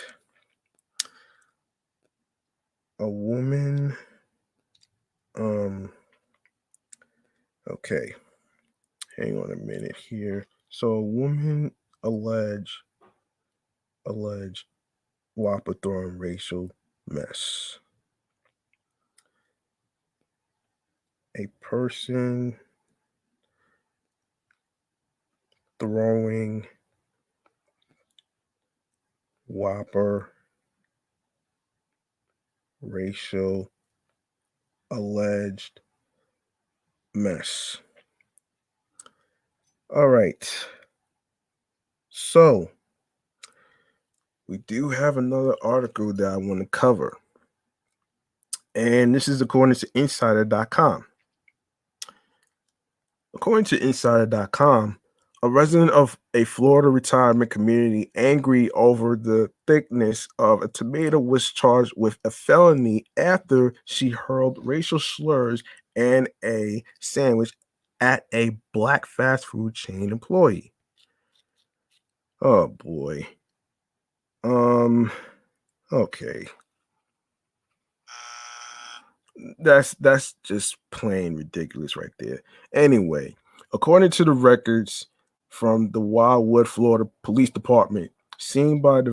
A woman. Um. Okay, hang on a minute here. So a woman allege allege whopper throwing racial mess. A person throwing whopper racial alleged mess. All right. So we do have another article that I want to cover. And this is according to insider.com. According to insider.com, a resident of a Florida retirement community angry over the thickness of a tomato was charged with a felony after she hurled racial slurs and a sandwich at a black fast food chain employee. Oh boy. Okay. That's just plain ridiculous right there. Anyway, according to the records from the Wildwood, Florida Police Department, seen by the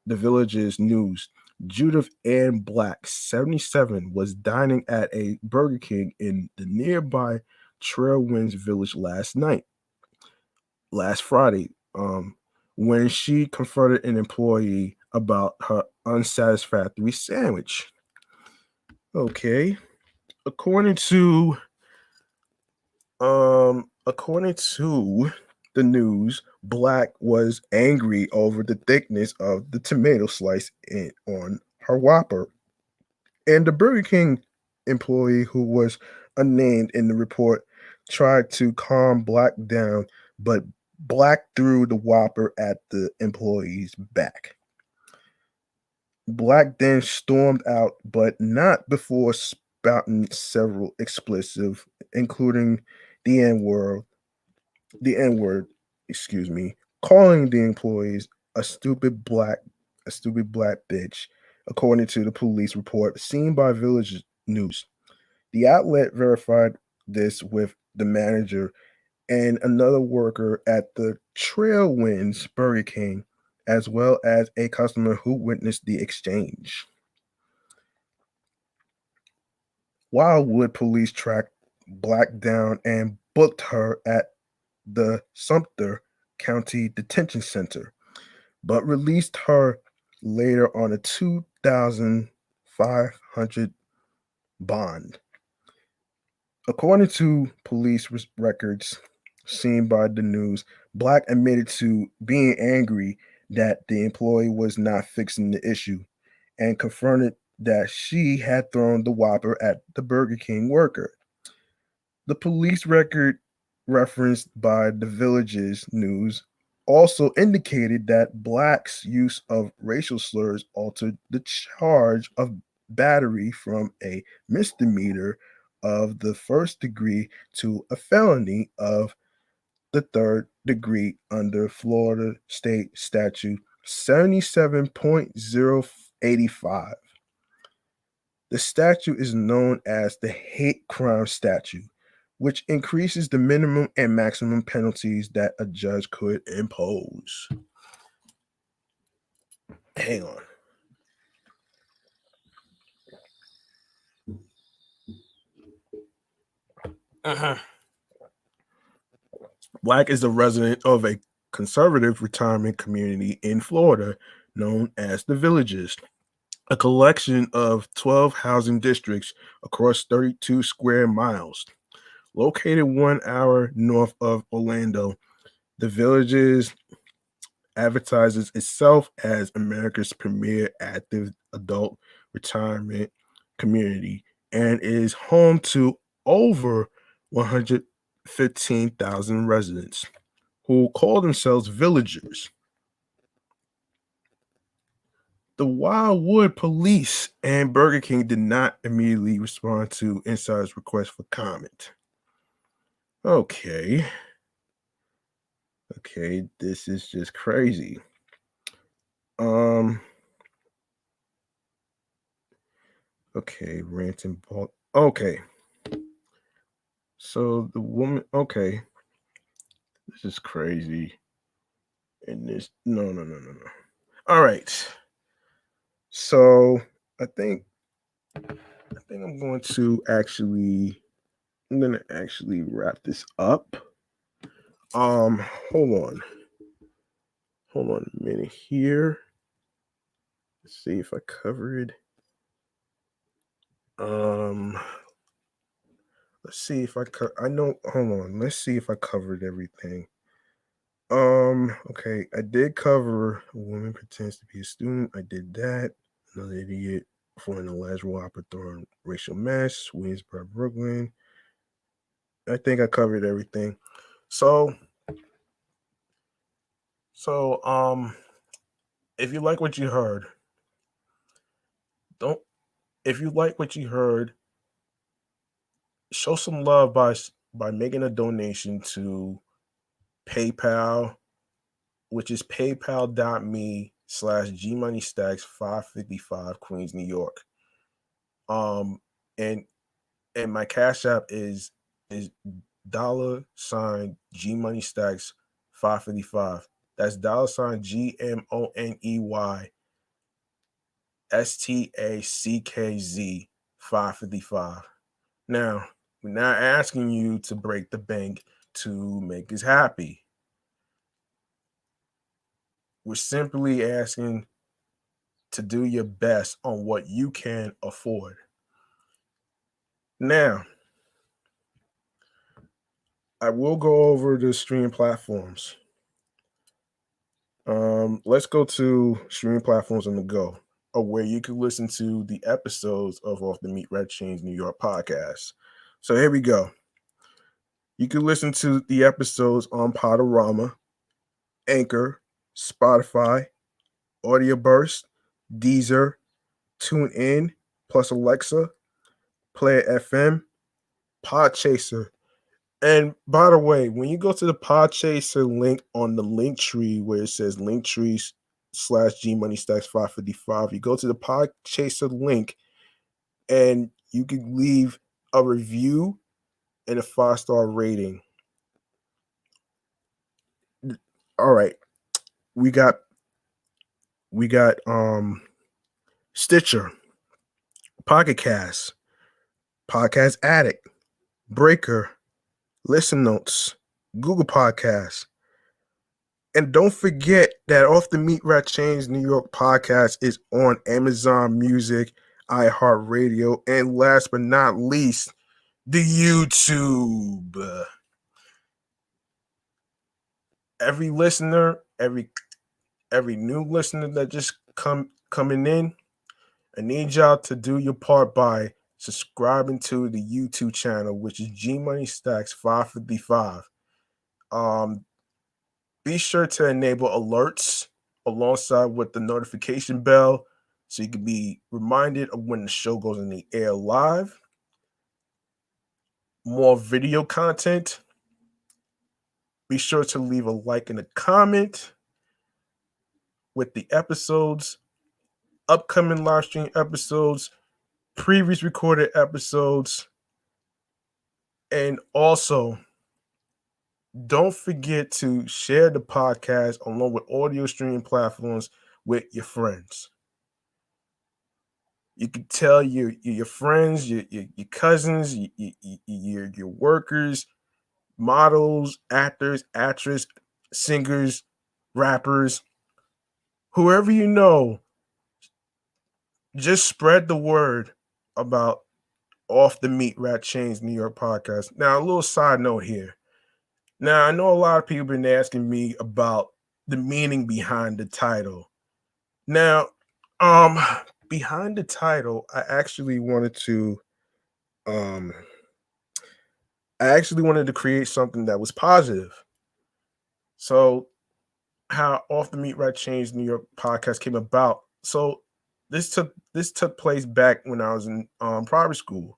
village's news, Judith Ann Black, 77, was dining at a Burger King in the nearby Trailwinds village last Friday, when she confronted an employee about her unsatisfactory sandwich. Okay. According to the news, Black was angry over the thickness of the tomato slice on her Whopper, and the Burger King employee, who was unnamed in the report, tried to calm Black down, but Black threw the Whopper at the employee's back. Black then stormed out, but not before spouting several expletives, including the N word, calling the employees a stupid black bitch, according to the police report seen by Village News. The outlet verified this with the manager and another worker at the Trailwinds Burger King, as well as a customer who witnessed the exchange. Wildwood police tracked Black down and booked her at the Sumter County Detention Center, but released her later on a $2,500 bond. According to police records seen by the news, Black admitted to being angry that the employee was not fixing the issue and confronted that she had thrown the Whopper at the Burger King worker. The police record referenced by the Village's news also indicated that Black's use of racial slurs altered the charge of battery from a misdemeanor of the first degree to a felony of the third degree under Florida State Statute 77.085. The statute is known as the hate crime statute, which increases the minimum and maximum penalties that a judge could impose. Hang on. Black is a resident of a conservative retirement community in Florida known as the Villages, a collection of 12 housing districts across 32 square miles. Located 1 hour north of Orlando, the Villages advertises itself as America's premier active adult retirement community and is home to over 115,000 residents who call themselves villagers. The Wildwood Police and Burger King did not immediately respond to Insider's request for comment. Okay, this is just crazy. Ranting Paul. Okay. So the woman, okay. This is crazy. And this, no. All right. So I think I'm going to actually wrap this up. Hold on. Hold on a minute here. Let's see if I covered. Let's see if I know. Hold on. Let's see if I covered everything. Okay. I did cover a woman pretends to be a student. I did that. Another idiot for an alleged whopper throwing racial mess. Williamsburg, Brooklyn. I think I covered everything. So, if you like what you heard, don't. If you like what you heard, show some love by making a donation to PayPal, which is paypal.me/gmoneystacks555 Queens, New York. Um, and my cash app is $G-Money-Stacks555. That's $GMONEYSTACKZ 555. Now, we're not asking you to break the bank to make us happy. We're simply asking to do your best on what you can afford. Now, I will go over the streaming platforms. Let's go to streaming platforms on the go, or where you can listen to the episodes of Off the Meatrack Chainz New York podcast. So here we go. You can listen to the episodes on Podorama, Anchor, Spotify, Audio Burst, Deezer, TuneIn, plus Alexa, Player FM, Podchaser. And by the way, when you go to the Podchaser link on the link tree where it says linktree/GMoneyStacks555, you go to the Podchaser link and you can leave a review and a 5-star rating. All right. We got Stitcher, Pocket Cast, Podcast Addict, Breaker, Listen Notes, Google Podcasts. And don't forget that Off the Meatrack Chainz New York podcast is on Amazon Music, iHeartRadio, and last but not least, the YouTube. Every listener, every new listener that just coming in, I need y'all to do your part by subscribing to the YouTube channel, which is G Money Stacks 555. Be sure to enable alerts alongside with the notification bell so you can be reminded of when the show goes in the air live. More video content. Be sure to leave a like and a comment with the episodes, upcoming live stream episodes, previous recorded episodes, and also don't forget to share the podcast along with audio streaming platforms with your friends. You can tell your friends, your cousins, your workers, models, actors, actresses, singers, rappers, whoever you know. Just spread the word about Off the Meatrack Chainz New York podcast. Now, a little side note here. Now, I know a lot of people have been asking me about the meaning behind the title. Now, behind the title, I actually wanted to create something that was positive. So, how Off the Meatrack Chainz New York podcast came about. So, this took place back when I was in private school.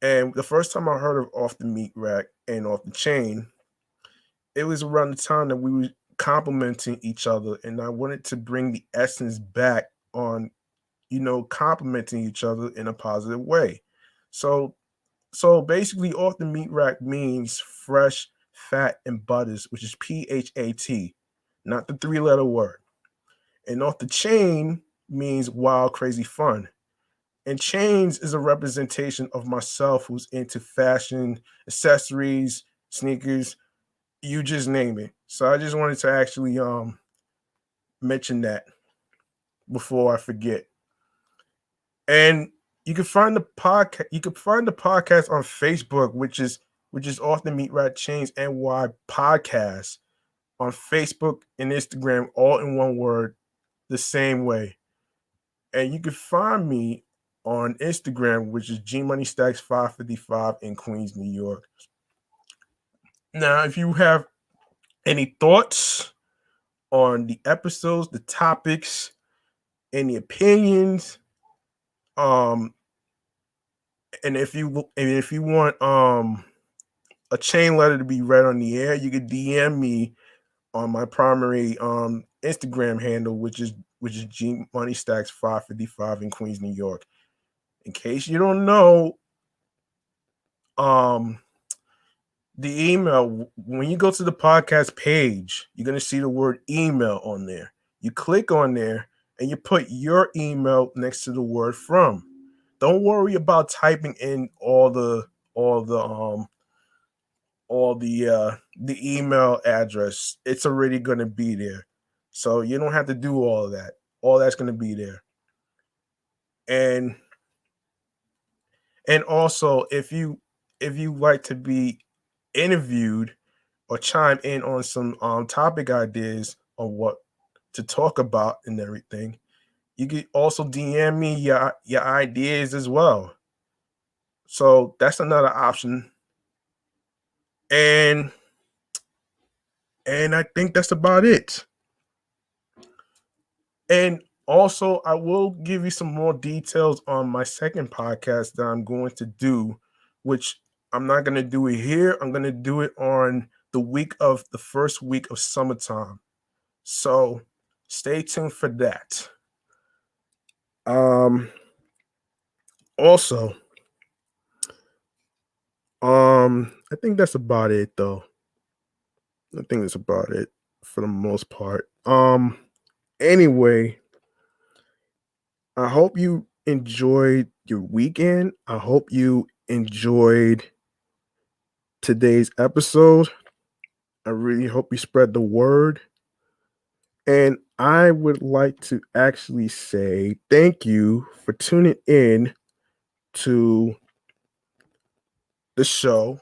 And the first time I heard of Off the Meatrack and Off the Chain, it was around the time that we were complimenting each other, and I wanted to bring the essence back on, complimenting each other in a positive way. So basically, Off the Meatrack means fresh, fat, and butters, which is PHAT, not the 3-letter word. And Off the Chain means wild, crazy fun. And Chainz is a representation of myself who's into fashion, accessories, sneakers, you just name it. So I just wanted to actually mention that before I forget. And you can find the podcast. You can find the podcast on Facebook, which is often Meatrack Chainz NY podcast on Facebook and Instagram, all in one word, the same way. And you can find me on Instagram, which is G Money Stacks 555 in Queens, New York. Now, if you have any thoughts on the episodes, the topics, any opinions, um, and if you want a chain letter to be read on the air, you could DM me on my primary Instagram handle, which is G Money Stacks 555 in Queens, New York. In case you don't know, um, the email, when you go to the podcast page, you're gonna see the word email on there. You click on there and you put your email next to the word from. Don't worry about typing in all the email address. It's already gonna be there. So you don't have to do all of that. All that's gonna be there. And also if you like to be interviewed or chime in on some topic ideas on what to talk about and everything, you could also DM me your ideas as well. So that's another option. And I think that's about it. And also, I will give you some more details on my second podcast that I'm going to do, which I'm not going to do it here. I'm going to do it on the first week of summertime. So stay tuned for that. Also, I think that's about it though. I think that's about it for the most part. Anyway, I hope you enjoyed your weekend. I hope you enjoyed today's episode. I really hope you spread the word. And I would like to actually say thank you for tuning in to the show.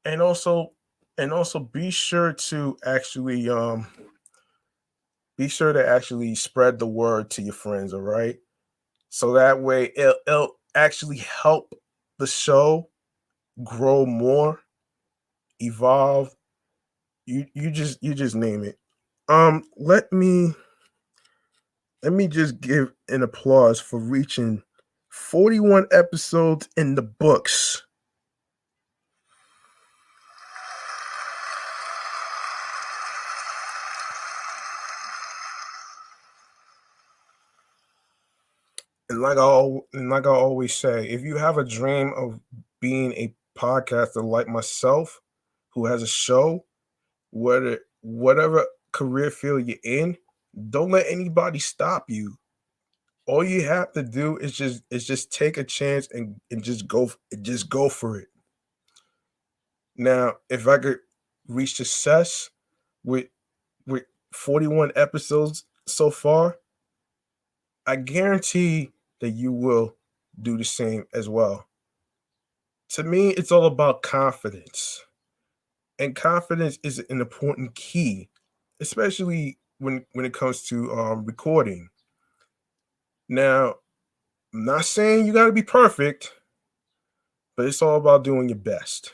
And also be sure to actually spread the word to your friends, all right? So that way it'll actually help the show grow more, evolve. You just name it. Let me just give an applause for reaching 41 episodes in the books. And like I always say, if you have a dream of being a podcaster like myself, who has a show, whatever career field you're in, don't let anybody stop you. All you have to do is just take a chance and just go for it. Now, if I could reach success with with 41 episodes so far, I guarantee that you will do the same as well. To me, it's all about confidence. And confidence is an important key, especially when it comes to recording. Now, I'm not saying you got to be perfect, but it's all about doing your best.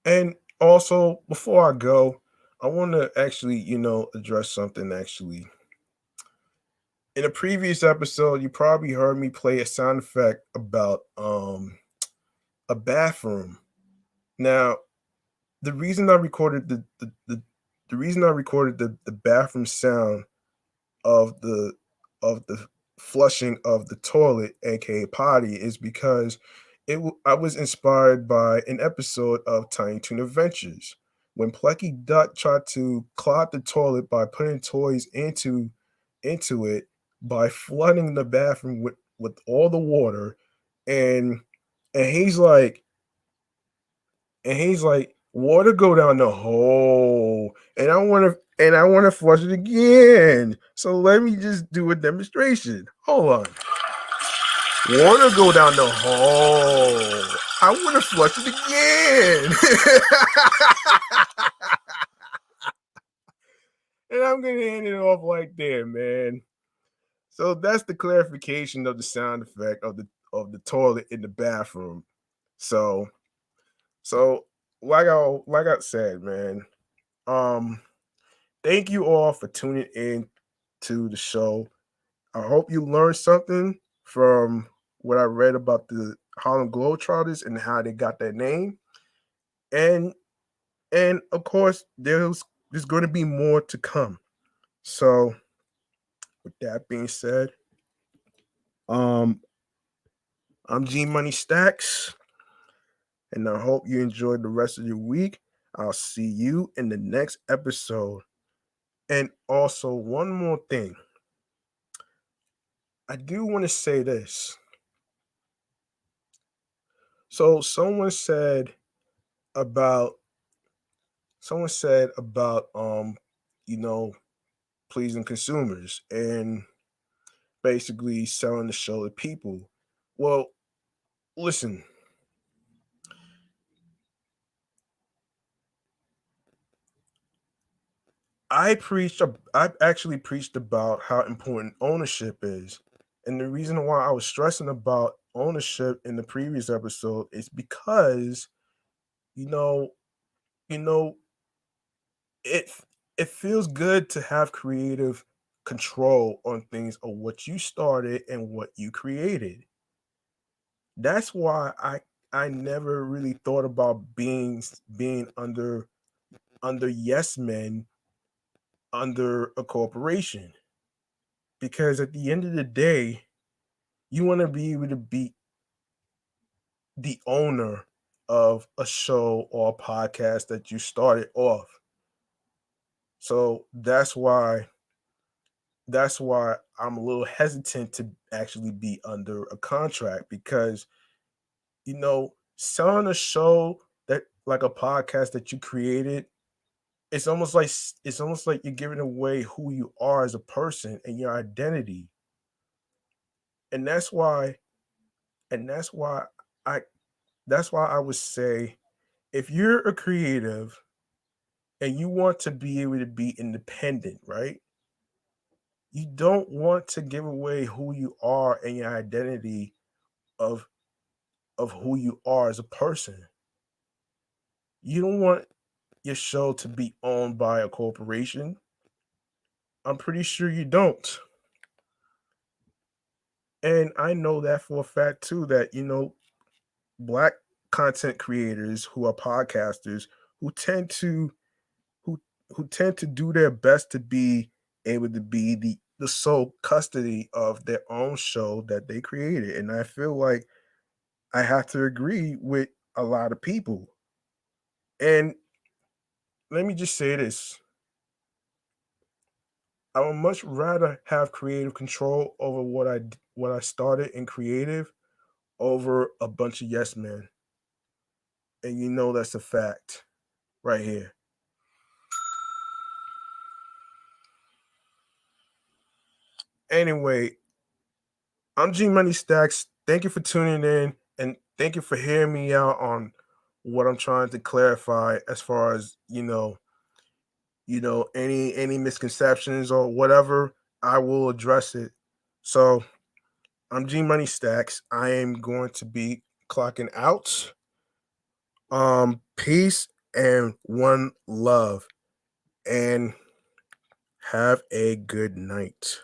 And also, before I go, I want to actually, address something actually. In a previous episode, you probably heard me play a sound effect about a bathroom. Now, the reason I recorded the reason I recorded the bathroom sound of the flushing of the toilet, aka potty, is because I was inspired by an episode of Tiny Toon Adventures when Plucky Duck tried to clog the toilet by putting toys into it by flooding the bathroom with all the water, and he's like, And he's like, water go down the hole, and I want to flush it again. So let me just do a demonstration. Hold on. Water go down the hole. I want to flush it again. And I'm gonna end it off like that, man. So that's the clarification of the sound effect of the toilet in the bathroom. So like I said, man. Um, thank you all for tuning in to the show. I hope you learned something from what I read about the Harlem Globetrotters and how they got that name. And of course, there's going to be more to come. So, with that being said, um, I'm G Money Stacks, and I hope you enjoyed the rest of your week. I'll see you in the next episode. And also, one more thing. I do want to say this. So about someone said about you know pleasing consumers and basically selling the show to people. Well, listen, I actually preached about how important ownership is. And the reason why I was stressing about ownership in the previous episode is because you know, you know, it it feels good to have creative control on things of what you started and what you created. That's why I never really thought about being under yes men under a corporation, because at the end of the day you want to be able to be the owner of a show or a podcast that you started off. So that's why I'm a little hesitant to actually be under a contract, because selling a show that like a podcast that you created, it's almost like you're giving away who you are as a person and your identity. And that's why I that's why I would say, if you're a creative and you want to be able to be independent, right? You don't want to give away who you are and your identity of who you are as a person. You don't want your show to be owned by a corporation. I'm pretty sure you don't. And I know that for a fact too, that black content creators who are podcasters who tend to who tend to do their best to be able to be the sole custody of their own show that they created. And I feel like I have to agree with a lot of people. And let me just say this. I would much rather have creative control over what I started in creative over a bunch of yes men. And that's a fact right here. Anyway, I'm G Money Stacks. Thank you for tuning in, and thank you for hearing me out on what I'm trying to clarify as far as any misconceptions or whatever. I will address it. So I'm G Money Stacks. I am going to be clocking out. Peace and one love, and have a good night.